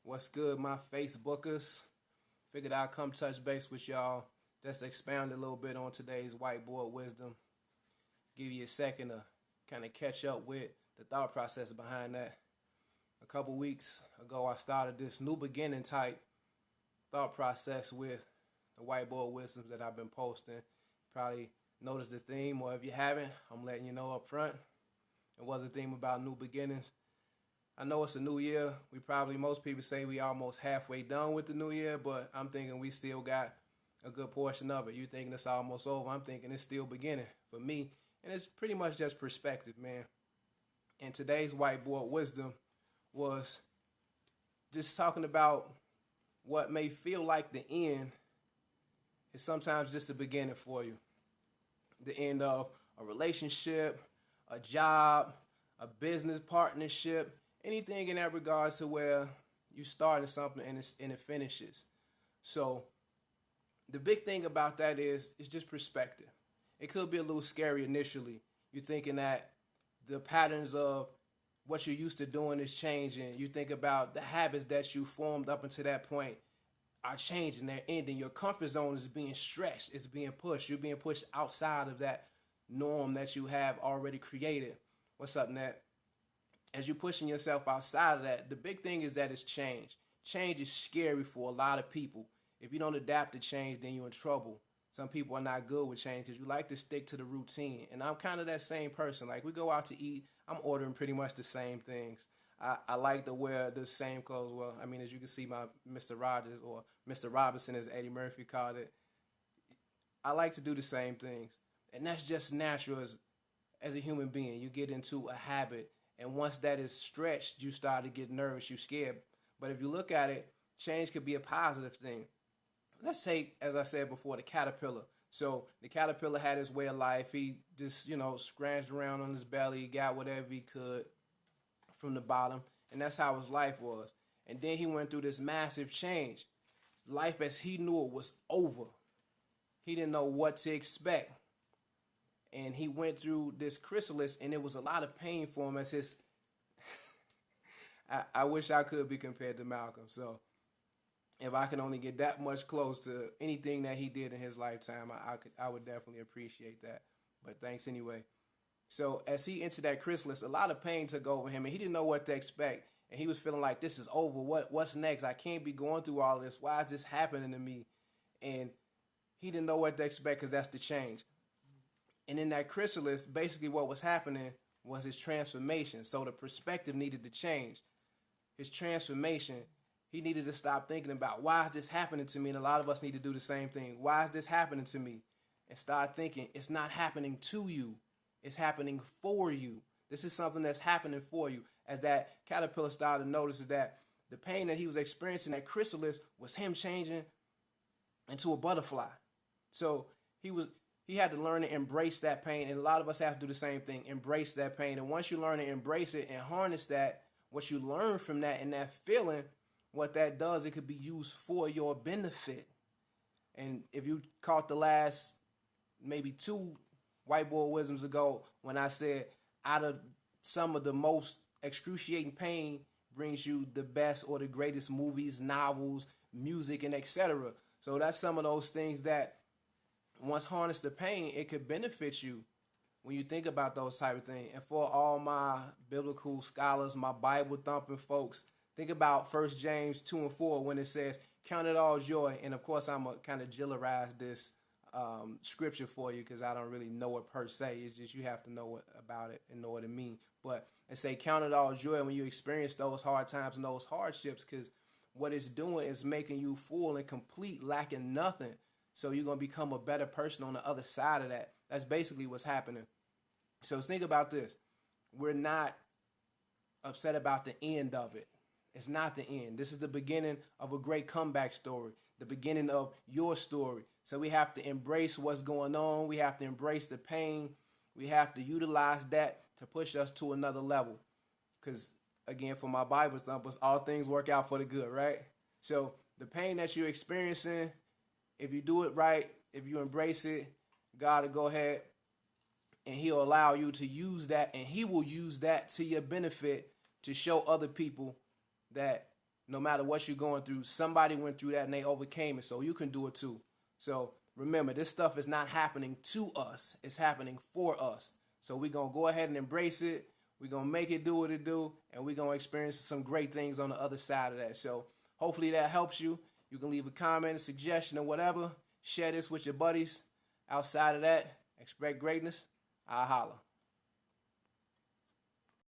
What's good, my Facebookers? Figured I'd come touch base with y'all. Just expound a little bit on today's whiteboard wisdom. Give you a second to kind of catch up with the thought process behind that. A couple weeks ago, I started this new beginning type thought process with the whiteboard wisdoms that I've been posting. Probably noticed the theme, or if you haven't, I'm letting you know up front. It was a theme about new beginnings. I know it's a new year. Most people say we almost halfway done with the new year, but I'm thinking we still got a good portion of it. You thinking it's almost over. I'm thinking it's still beginning for me. And it's pretty much just perspective, man. And today's whiteboard wisdom was just talking about what may feel like the end is sometimes just the beginning for you. The end of a relationship, a job, a business partnership, anything in that regards to where you starting something and it finishes. So the big thing about that is it's just perspective. It could be a little scary initially. You're thinking that the patterns of what you're used to doing is changing. You think about the habits that you formed up until that point are changing. They're ending. Your comfort zone is being stretched. It's being pushed. You're being pushed outside of that norm that you have already created. What's up, Nat? As you're pushing yourself outside of that, the big thing is that it's change. Change is scary for a lot of people. If you don't adapt to change, then you're in trouble. Some people are not good with change because you like to stick to the routine. And I'm kind of that same person. Like we go out to eat, I'm ordering pretty much the same things. I like to wear the same clothes. Well, I mean, as you can see, my Mr. Rogers or Mr. Robinson, as Eddie Murphy called it, I like to do the same things. And that's just natural as a human being. You get into a habit, and once that is stretched, you start to get nervous, you scared. But if you look at it, change could be a positive thing. Let's take, as I said before, the caterpillar. So the caterpillar had his way of life. He just, scratched around on his belly, got whatever he could from the bottom, and that's how his life was. And then he went through this massive change. Life as he knew it was over. He didn't know what to expect. And he went through this chrysalis, and it was a lot of pain for him as his. I wish I could be compared to Malcolm. So if I can only get that much close to anything that he did in his lifetime, I would definitely appreciate that. But thanks anyway. So as he entered that chrysalis, a lot of pain took over him, and he didn't know what to expect. And he was feeling like this is over. What's next? I can't be going through all of this. Why is this happening to me? And he didn't know what to expect because that's the change. And in that chrysalis, basically what was happening was his transformation. So the perspective needed to change. His transformation, he needed to stop thinking about why is this happening to me? And a lot of us need to do the same thing. Why is this happening to me? And start thinking it's not happening to you. It's happening for you. This is something that's happening for you. As that caterpillar started to notice that the pain that he was experiencing at chrysalis was him changing into a butterfly. So he had to learn to embrace that pain, and a lot of us have to do the same thing, embrace that pain. And once you learn to embrace it and harness that, what you learn from that and that feeling, what that does, it could be used for your benefit. And if you caught the last maybe two whiteboard wisdoms ago when I said out of some of the most excruciating pain brings you the best or the greatest movies, novels, music, and etc. So that's some of those things that once harnessed the pain, it could benefit you when you think about those type of things. And for all my biblical scholars, my Bible thumping folks, think about 1 James 2 and 4 when it says, count it all joy. And of course, I'm going to kind of gillerize this scripture for you because I don't really know it per se. It's just you have to know about it and know what it means. But it say, count it all joy when you experience those hard times and those hardships, because what it's doing is making you full and complete, lacking nothing. So you're going to become a better person on the other side of that. That's basically what's happening. So think about this. We're not upset about the end of it. It's not the end. This is the beginning of a great comeback story, the beginning of your story. So we have to embrace what's going on. We have to embrace the pain. We have to utilize that to push us to another level. Because, again, for my Bible thumpers, all things work out for the good, right? So the pain that you're experiencing, if you do it right, if you embrace it, God will go ahead and he'll allow you to use that, and he will use that to your benefit to show other people that no matter what you're going through, somebody went through that and they overcame it, so you can do it too. So remember, this stuff is not happening to us. It's happening for us. So we're going to go ahead and embrace it. We're going to make it do what it do, and we're going to experience some great things on the other side of that. So hopefully that helps you. You can leave a comment, a suggestion, or whatever. Share this with your buddies. Outside of that, expect greatness. I'll holla.